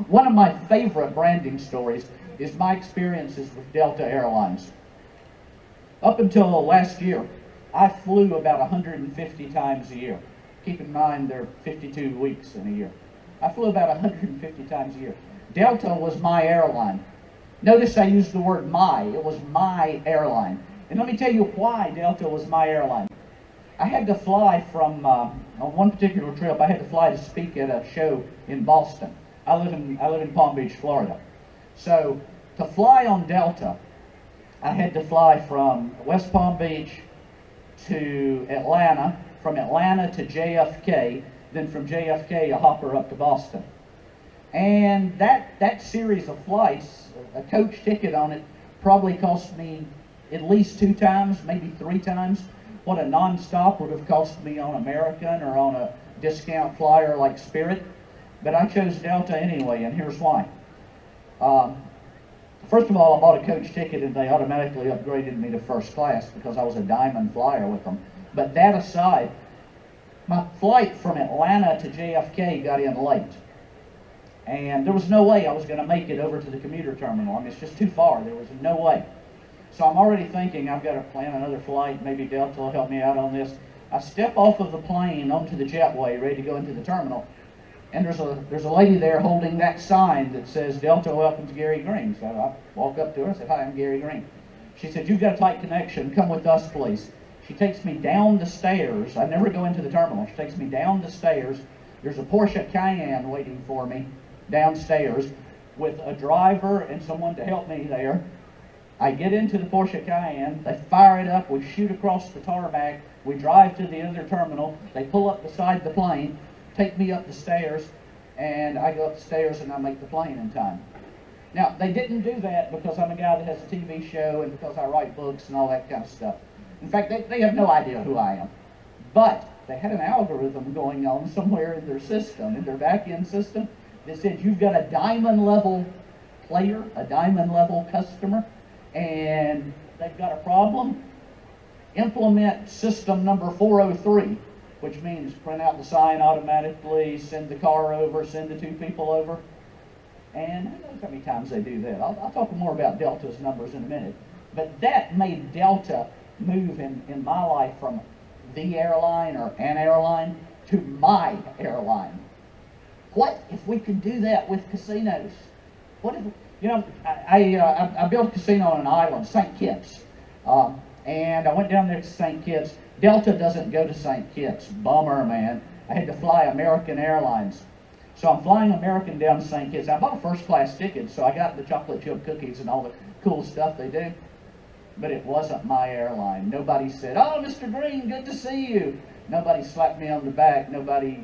One of my favorite branding stories is my experiences with Delta Airlines. Up until last year, I flew about 150 times a year. Keep in mind there are 52 weeks in a year. I flew about 150 times a year. Delta was my airline. Notice I used the word my. It was my airline. And let me tell you why Delta was my airline. I had to fly from, on one particular trip, I had to fly to speak at a show in Boston. I live in Palm Beach, Florida. So to fly on Delta, I had to fly from West Palm Beach to Atlanta, from Atlanta to JFK, then from JFK a hopper up to Boston. And that series of flights, a coach ticket on it probably cost me at least 2 times, maybe 3 times what a non-stop would have cost me on American or on a discount flyer like Spirit. But I chose Delta anyway, and here's why. First of all, I bought a coach ticket and they automatically upgraded me to first class because I was a diamond flyer with them. But that aside, my flight from Atlanta to JFK got in late. And there was no way I was going to make it over to the commuter terminal. I mean, it's just too far. There was no way. So I'm already thinking I've got to plan another flight. Maybe Delta will help me out on this. I step off of the plane onto the jetway, ready to go into the terminal. And there's a lady there holding that sign that says, Delta welcomes Gary Green. So I walk up to her and said, hi, I'm Gary Green. She said, you've got a tight connection. Come with us, please. She takes me down the stairs. I never go into the terminal. She takes me down the stairs. There's a Porsche Cayenne waiting for me downstairs with a driver and someone to help me there. I get into the Porsche Cayenne. They fire it up. We shoot across the tarmac. We drive to the other terminal. They pull up beside the plane, take me up the stairs, and I go up the stairs and I make the plane in time. Now, they didn't do that because I'm a guy that has a TV show and because I write books and all that kind of stuff. In fact, they have no idea who I am. But they had an algorithm going on somewhere in their system, in their back-end system, that said you've got a diamond level player, a diamond level customer, and they've got a problem. Implement system number 403, which means print out the sign automatically, send the car over, send the 2 people over. And who knows how many times they do that. I'll talk more about Delta's numbers in a minute. But that made Delta move in my life from the airline or an airline to my airline. What if we could do that with casinos? What if, you know, I built a casino on an island, St. Kitts. And I went down there to St. Kitts. Delta doesn't go to St. Kitts. Bummer, man. I had to fly American Airlines. So I'm flying American down to St. Kitts. I bought a first class ticket, so I got the chocolate chip cookies and all the cool stuff they do. But it wasn't my airline. Nobody said, oh, Mr. Green, good to see you. Nobody slapped me on the back. Nobody,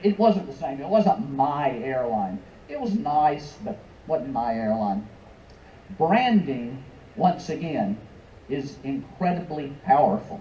it wasn't the same. It wasn't my airline. It was nice, but wasn't my airline. Branding, once again, is incredibly powerful.